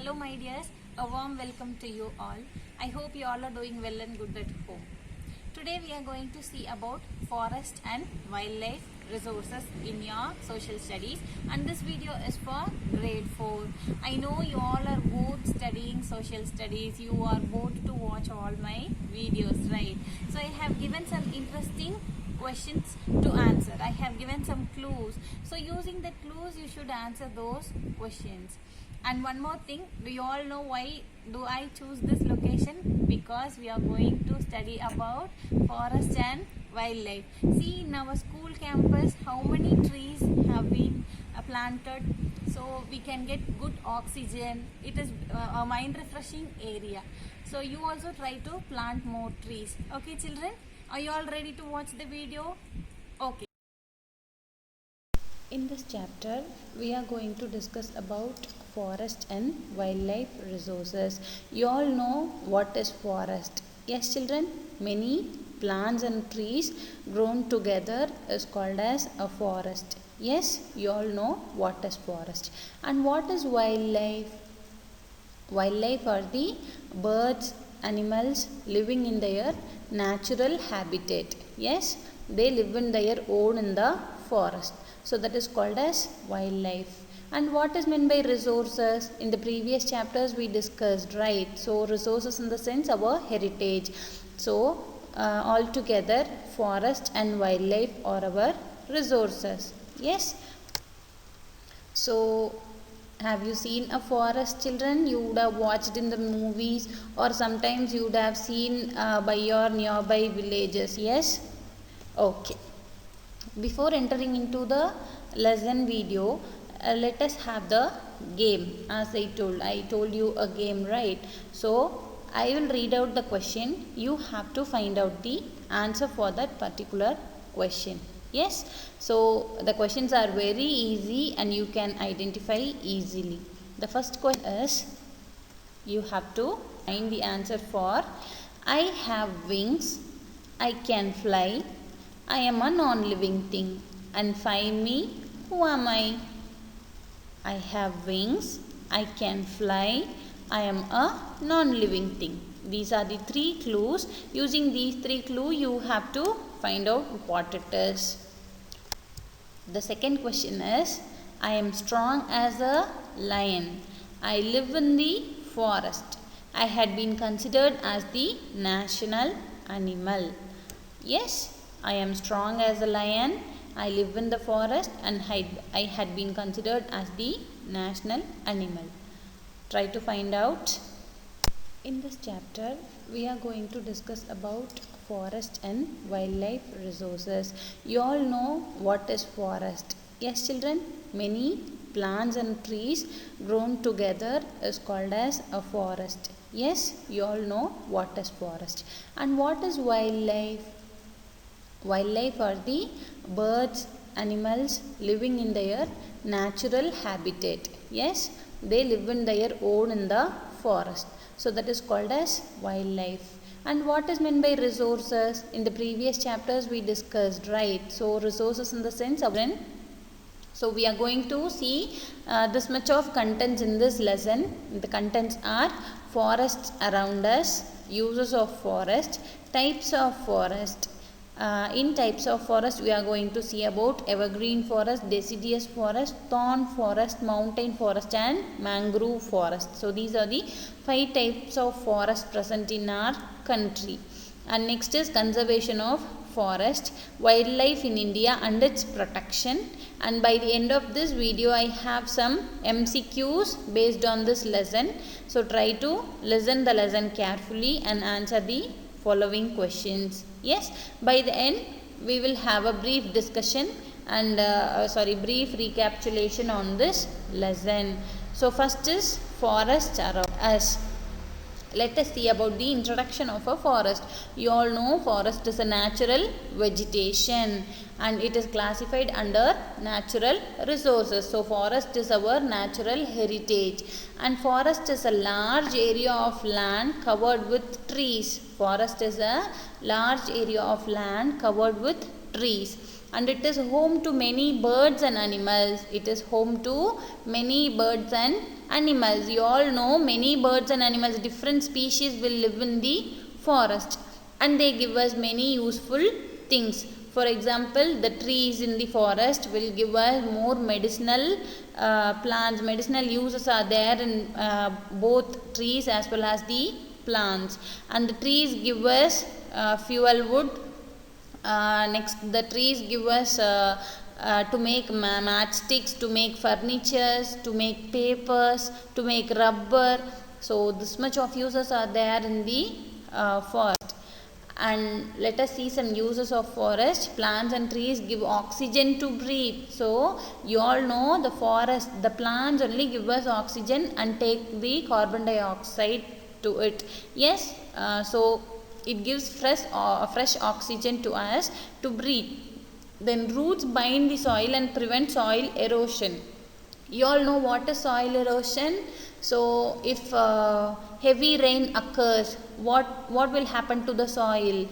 Hello my dears, a warm welcome to you all. I hope you all are doing well and good at home. Today we are going to see about forest and wildlife resources in your social studies, and this video is for grade 4. I know you all are both studying social studies, you are both to watch all my videos, right? So I have given some interesting questions to answer. I have given some clues. So using the clues you should answer those questions. And one more thing, do you all know why do I choose this location? Because we are going to study about forest and wildlife. See in our school campus how many trees have been planted, so we can get good oxygen. It is a mind refreshing area. So you also try to plant more trees. Okay children, are you all ready to watch the video? Okay. In this chapter, we are going to discuss about forest and wildlife resources. You all know what is forest. Yes children, many plants and trees grown together is called as a forest. Yes, you all know what is forest. And what is wildlife? Wildlife are the birds, animals living in their natural habitat. Yes, they live in their own in the forest. So that is called as wildlife. And what is meant by resources? In the previous chapters we discussed, right? So resources in the sense our heritage. So altogether forest and wildlife are our resources. Yes. So have you seen a forest children? You would have watched in the movies, or sometimes you would have seen by your nearby villages. Yes. Okay. Before entering into the lesson video, let us have the game. As I told you a game, right? So I will read out the question. You have to find out the answer for that particular question. Yes. So the questions are very easy and you can identify easily. The first question is, you have to find the answer for I have wings, I can fly, I am a non-living thing, and find me, who am I? I have wings, I can fly, I am a non-living thing. These are the three clues. Using these three clues, you have to find out what it is. The second question is, I am strong as a lion. I live in the forest. I had been considered as the national animal. Yes, I am strong as a lion. I live in the forest and I had been considered as the national animal. Try to find out. In this chapter, we are going to discuss about forest and wildlife resources. You all know what is forest. Yes children, many plants and trees grown together is called as a forest. Yes, you all know what is forest. And what is wildlife? Wildlife are the birds, animals living in their natural habitat. Yes, they live in their own in the forest. So that is called as wildlife. And what is meant by resources? In the previous chapters we discussed, right? So resources in the sense of so we are going to see this much of contents in this lesson. The contents are forests around us, uses of forest, types of forest. In types of forest, we are going to see about evergreen forest, deciduous forest, thorn forest, mountain forest and mangrove forest. So these are the 5 types of forest present in our country. And next is conservation of forest, wildlife in India and its protection. And by the end of this video, I have some MCQs based on this lesson. So try to listen the lesson carefully and answer the following questions. Yes, by the end we will have a brief discussion and brief recapitulation on this lesson. So first is forests around us. Let us see about the introduction of a forest. You all know forest is a natural vegetation and it is classified under natural resources. So forest is our natural heritage, and forest is a large area of land covered with trees. Forest is a large area of land covered with trees. and it is home to many birds and animals. It is home to many birds and animals. You all know many birds and animals, different species will live in the forest, and they give us many useful things. For example, the trees in the forest will give us more medicinal plants. Medicinal uses are there in both trees as well as the plants, and the trees give us fuel wood. Next, the trees give us to make matchsticks, to make furnitures, to make papers, to make rubber. So this much of uses are there in the forest. And let us see some uses of forest. Plants and trees give oxygen to breathe. So you all know the forest, the plants only give us oxygen and take the carbon dioxide to it. Yes, so it gives fresh oxygen to us to breathe. Then roots bind the soil and prevent soil erosion. You all know what is soil erosion. So if heavy rain occurs, what will happen to the soil?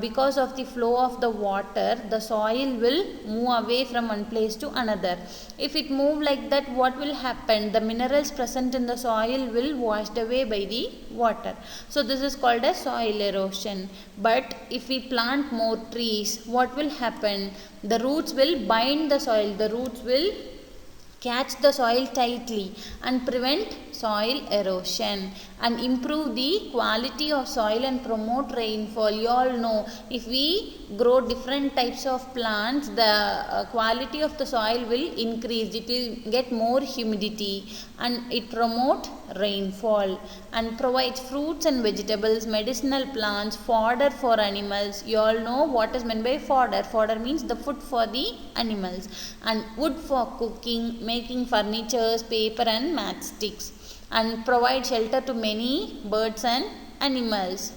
Because of the flow of the water, the soil will move away from one place to another. If it move like that, what will happen? The minerals present in the soil will washed away by the water. So this is called as soil erosion. But if we plant more trees, what will happen? The roots will bind the soil. The roots will catch the soil tightly and prevent soil erosion and improve the quality of soil and promote rainfall. You all know if we grow different types of plants, the quality of the soil will increase. It will get more humidity and it promote rainfall and provides fruits and vegetables, medicinal plants, fodder for animals. You all know what is meant by fodder. Fodder means the food for the animals, and wood for cooking, making furnitures, paper and matchsticks, and provide shelter to many birds and animals.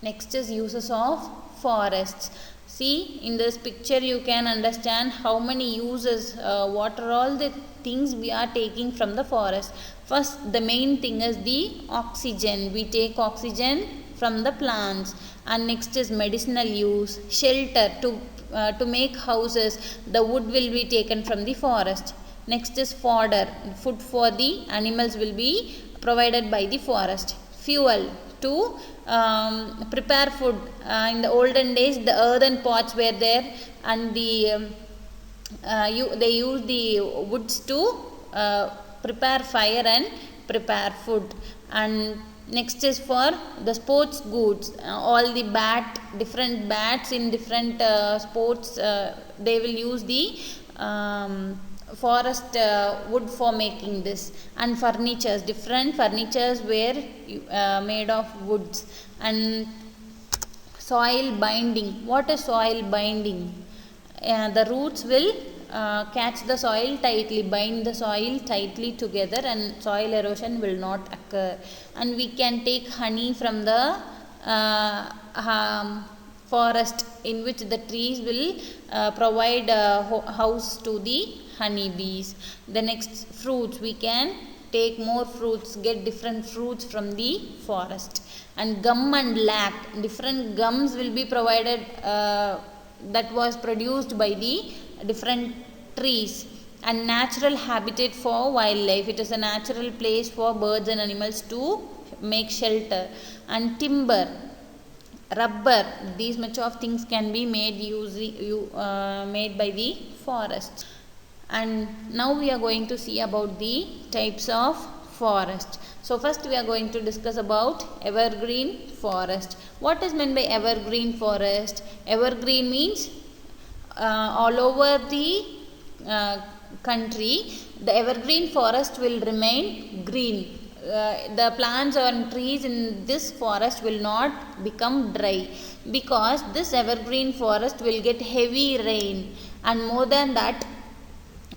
Next is uses of forests. See, in this picture you can understand how many uses, what are all the things we are taking from the forest. First, the main thing is the oxygen. We take oxygen from the plants. And next is medicinal use, shelter to make houses. The wood will be taken from the forest. Next is fodder, food for the animals will be provided by the forest. Fuel, to prepare food. In the olden days, the earthen pots were there, and they use the woods to prepare fire and prepare food. And next is for the sports goods. All the different bats in different sports, they will use the forest wood for making this. And furnitures, different furnitures were made of woods. And soil binding. What is soil binding? The roots will catch the soil tightly, bind the soil tightly together, and soil erosion will not occur. And we can take honey from the forest, in which the trees will provide house to the honeybees. The next, fruits. We can take more fruits, get different fruits from the forest. And gum and lac. Different gums will be provided, that was produced by the different trees. And natural habitat for wildlife. It is a natural place for birds and animals to make shelter. And timber, rubber, these much of things can be made made by the forests. And now we are going to see about the types of forest. So first we are going to discuss about evergreen forest. What is meant by evergreen forest? Evergreen means all over the country, the evergreen forest will remain green. The plants and trees in this forest will not become dry, because this evergreen forest will get heavy rain. And more than that,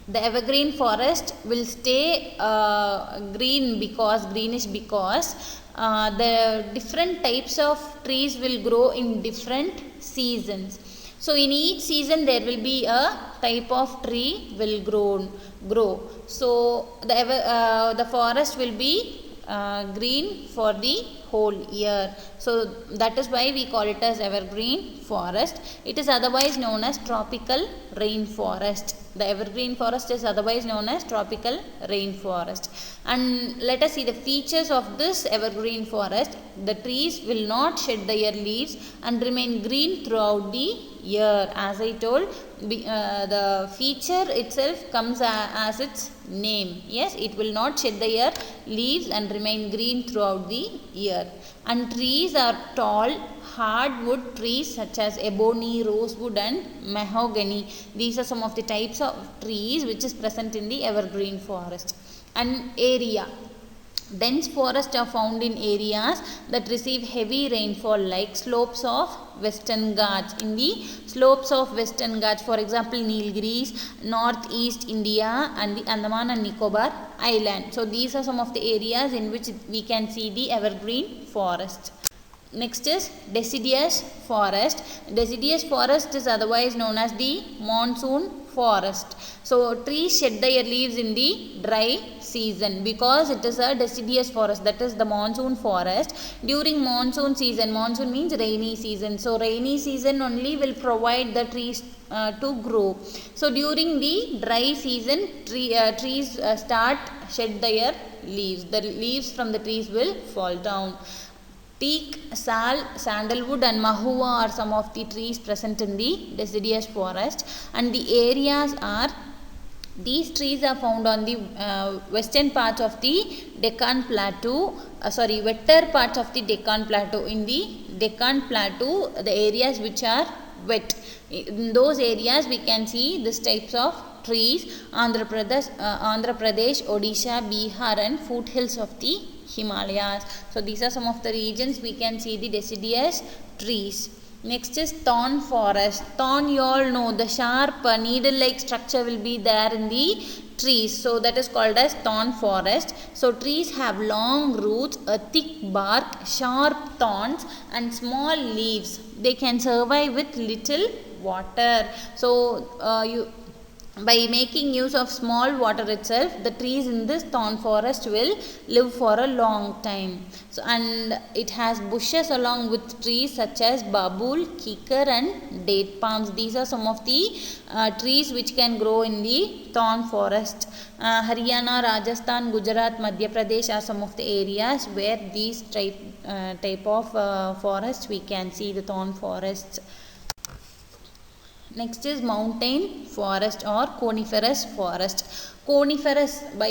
the evergreen forest will stay greenish because the different types of trees will grow in different seasons. So in each season there will be a type of tree will grow. So the forest will be green for the whole year. So that is why we call it as evergreen forest. It is otherwise known as tropical rainforest. The evergreen forest is otherwise known as tropical rainforest. And let us see the features of this evergreen forest. The trees will not shed their leaves and remain green throughout the year. As I told, the feature itself comes as its name. Yes, it will not shed their leaves and remain green throughout the year. And trees are tall hardwood trees such as ebony, rosewood and mahogany. These are some of the types of trees which is present in the evergreen forest. And area. Dense forests are found in areas that receive heavy rainfall like slopes of Western Ghats. In the slopes of Western Ghats, for example, Nilgiris, northeast India and the Andaman and Nicobar Island. So these are some of the areas in which we can see the evergreen forest. Next is deciduous forest. Deciduous forest is otherwise known as the monsoon forest. So trees shed their leaves in the dry season because it is a deciduous forest, that is the monsoon forest. During monsoon season, monsoon means rainy season, so rainy season only will provide the trees to grow. So during the dry season, trees start shed their leaves. The leaves from the trees will fall down. Teak, sal, sandalwood and mahua are some of the trees present in the deciduous forest, and the areas are, these trees are found on the western part of the Deccan Plateau, wetter parts of the Deccan Plateau. In the Deccan Plateau, the areas which are wet, in those areas we can see this types of trees. Andhra Pradesh, Odisha, Bihar and foothills of the Himalayas. So these are some of the regions we can see the deciduous trees. Next is thorn forest. Thorn, you all know, the sharp needle-like structure will be there in the trees. So that is called as thorn forest. So trees have long roots, a thick bark, sharp thorns and small leaves. They can survive with little water. So by making use of small water itself, the trees in this thorn forest will live for a long time. So, and it has bushes along with trees such as babul, kikar and date palms. These are some of the trees which can grow in the thorn forest. Haryana, Rajasthan, Gujarat, Madhya Pradesh are some of the areas where these type of forests we can see the thorn forests. Next is mountain forest or coniferous forest. Coniferous, by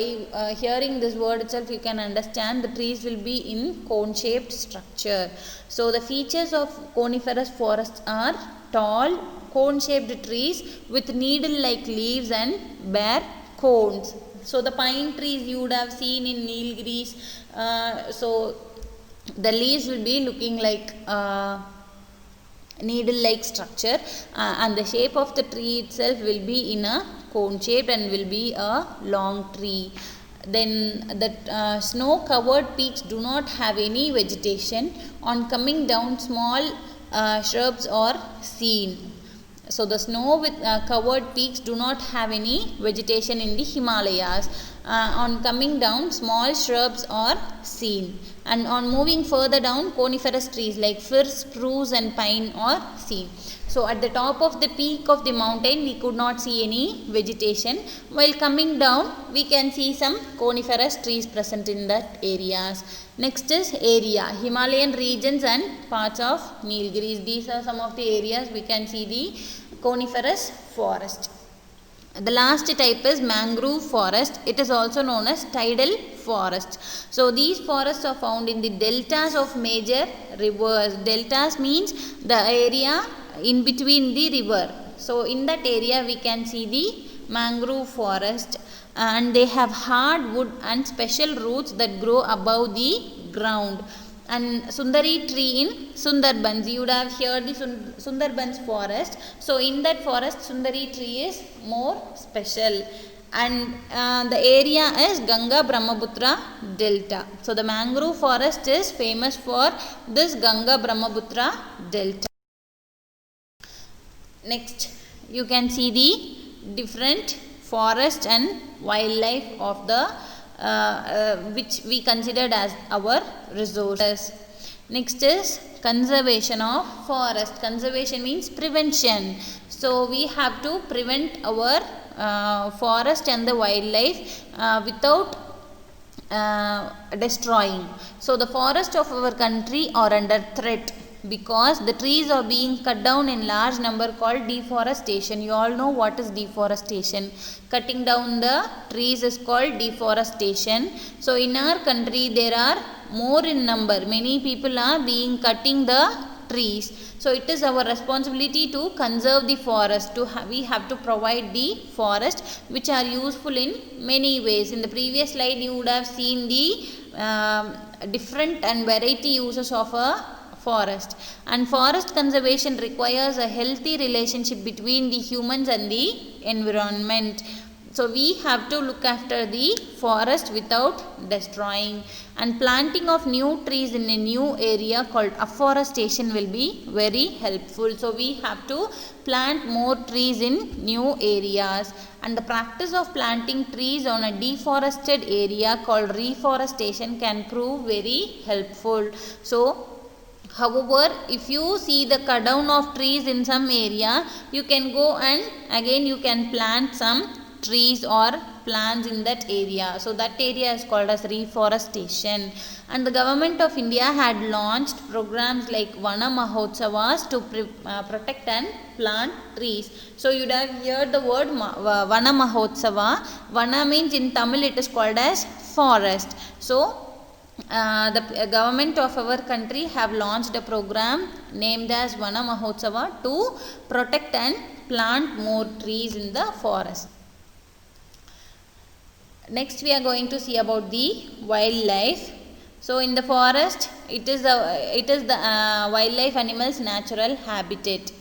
hearing this word itself you can understand the trees will be in cone shaped structure. So the features of coniferous forests are tall cone shaped trees with needle like leaves and bare cones. So the pine trees you would have seen in Nilgiris, so the leaves will be looking like needle-like structure, and the shape of the tree itself will be in a cone shape and will be a long tree. Then the snow-covered peaks do not have any vegetation. On coming down, small shrubs are seen. So the snow with covered peaks do not have any vegetation in the Himalayas. On coming down, small shrubs are seen. And on moving further down, coniferous trees like fir, spruce and pine are seen. So at the top of the peak of the mountain, we could not see any vegetation. While coming down, we can see some coniferous trees present in that areas. Next is area, Himalayan regions and parts of Nilgiris. These are some of the areas we can see the coniferous forest. The last type is mangrove forest. It is also known as tidal forest. So these forests are found in the deltas of major rivers. Deltas means the area in between the river. So in that area we can see the mangrove forest, and they have hard wood and special roots that grow above the ground. And Sundari tree in Sundarbans, you would have heard the Sundarbans forest. So in that forest, Sundari tree is more special. And the area is Ganga Brahmaputra Delta. So the mangrove forest is famous for this Ganga Brahmaputra Delta. Next, you can see the different forest and wildlife of the which we considered as our resources. Next is conservation of forest. Conservation means prevention. So we have to prevent our forest and the wildlife without destroying. So the forests of our country are under threat because the trees are being cut down in large number, called deforestation. You all know what is deforestation. Cutting down the trees is called deforestation. So in our country there are more in number. Many people are being cutting the trees. So it is our responsibility to conserve the forest. We have to provide the forest which are useful in many ways. In the previous slide you would have seen the different and variety uses of a forest. And forest conservation requires a healthy relationship between the humans and the environment. So we have to look after the forest without destroying, and planting of new trees in a new area called afforestation will be very helpful. So we have to plant more trees in new areas, and the practice of planting trees on a deforested area called reforestation can prove very helpful. So however, if you see the cut down of trees in some area, you can go and again you can plant some trees or plants in that area. So that area is called as reforestation. And the government of India had launched programs like Vana Mahotsavas to protect and plant trees. So you would have heard the word Vana Mahotsava. Vana means in Tamil it is called as forest. So the government of our country have launched a program named as Vana Mahotsava to protect and plant more trees in the forest. Next we are going to see about the wildlife. So in the forest it is the wildlife animals natural habitat.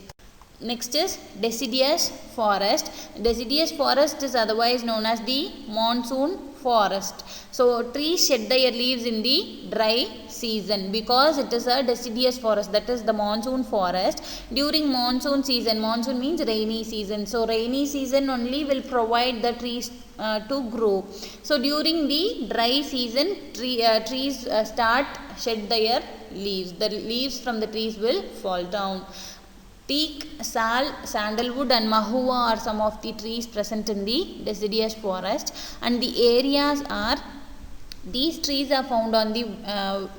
Next is deciduous forest. Deciduous forest is otherwise known as the monsoon forest. So trees shed their leaves in the dry season because it is a deciduous forest, that is the monsoon forest. During monsoon season, monsoon means rainy season, so rainy season only will provide the trees to grow. So during the dry season trees start shed their leaves. The leaves from the trees will fall down. Teak, sal, sandalwood and mahua are some of the trees present in the deciduous forest, and the areas are, these trees are found on the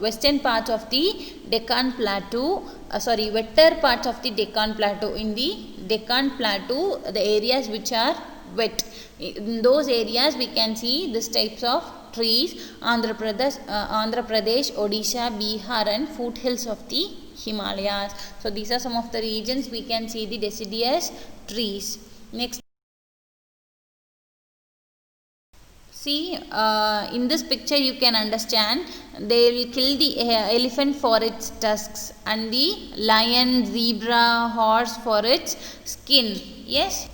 western parts of the Deccan Plateau, wetter parts of the Deccan Plateau. In the Deccan Plateau, the areas which are wet, in those areas we can see this types of trees. Andhra Pradesh, Odisha, Bihar and foothills of the Himalayas. So these are some of the regions we can see the deciduous trees. Next, see in this picture you can understand they will kill the elephant for its tusks and the lion, zebra, horse for its skin. Yes.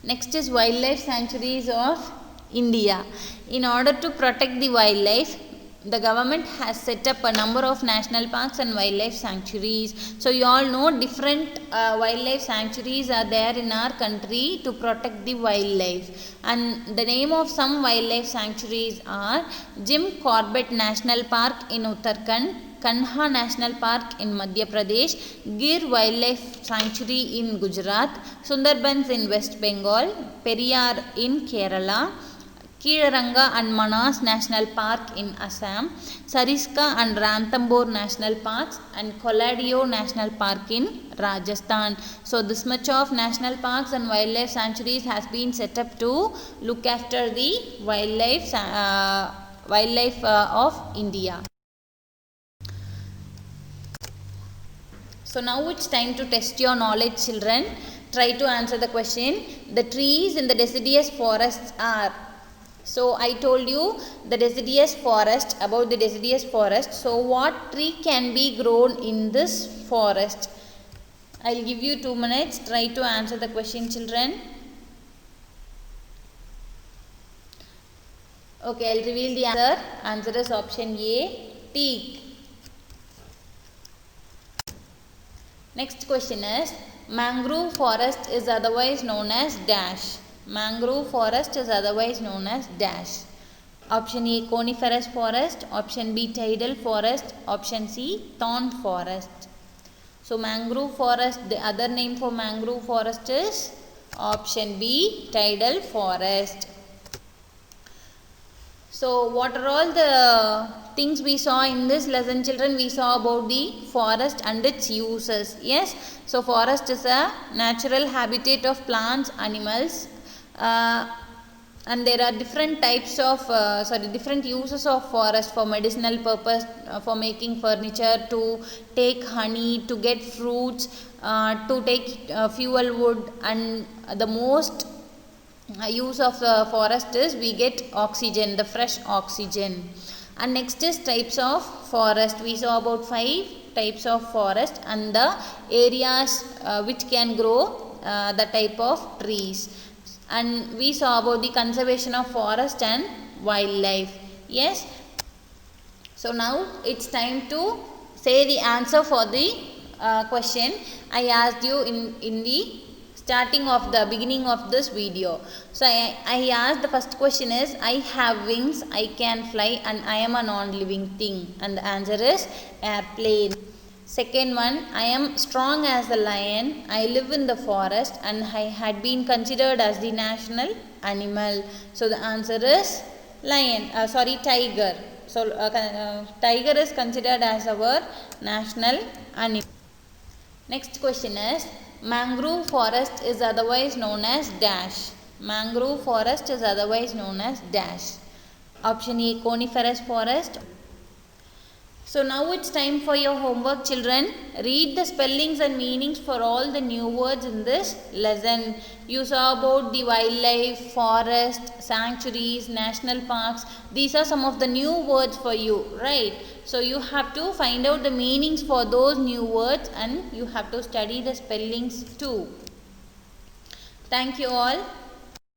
Next is wildlife sanctuaries of India. In order to protect the wildlife, the government has set up a number of national parks and wildlife sanctuaries. So you all know different wildlife sanctuaries are there in our country to protect the wildlife. And the name of some wildlife sanctuaries are Jim Corbett National Park in Uttarakhand, Kanha National Park in Madhya Pradesh, Gir Wildlife Sanctuary in Gujarat, Sundarbans in West Bengal, Periyar in Kerala, Keelaranga and Manas National Park in Assam, Sariska and Ranthambore National Parks and Kolladio National Park in Rajasthan. So this much of national parks and wildlife sanctuaries has been set up to look after the wildlife of India. So now it's time to test your knowledge, children. Try to answer the question. The trees in the deciduous forests are. So I told you the deciduous forest, about the deciduous forest. So what tree can be grown in this forest? I will give you 2 minutes. Try to answer the question, children. Okay, I will reveal the answer. Answer is option A, teak. Next question is, mangrove forest is otherwise known as dash. Mangrove forest is otherwise known as dash. Option A, coniferous forest. Option B, tidal forest. Option C, thorn forest. So mangrove forest, the other name for mangrove forest is option B, tidal forest. So what are all the things we saw in this lesson, children? We saw about the forest and its uses. Yes, so forest is a natural habitat of plants, animals, and there are different types of different uses of forest for medicinal purpose, for making furniture, to take honey, to get fruits, to take fuel wood, and the most use of the forest is we get oxygen, the fresh oxygen. And next is types of forest. We saw about 5 types of forest and the areas which can grow the type of trees. And we saw about the conservation of forest and wildlife. Yes. So now it's time to say the answer for the question I asked you in the starting of the beginning of this video. So I asked, the first question is, I have wings, I can fly, and I am a non-living thing. And the answer is airplane. Second one, I am strong as a lion, I live in the forest, and I had been considered as the national animal. So the answer is lion, tiger. So tiger is considered as our national animal. Next question is, mangrove forest is otherwise known as dash. Mangrove forest is otherwise known as dash. Option A, coniferous forest. So now it's time for your homework, children. Read the spellings and meanings for all the new words in this lesson. You saw about the wildlife, forest, sanctuaries, national parks. These are some of the new words for you, right? So you have to find out the meanings for those new words and you have to study the spellings too. Thank you all.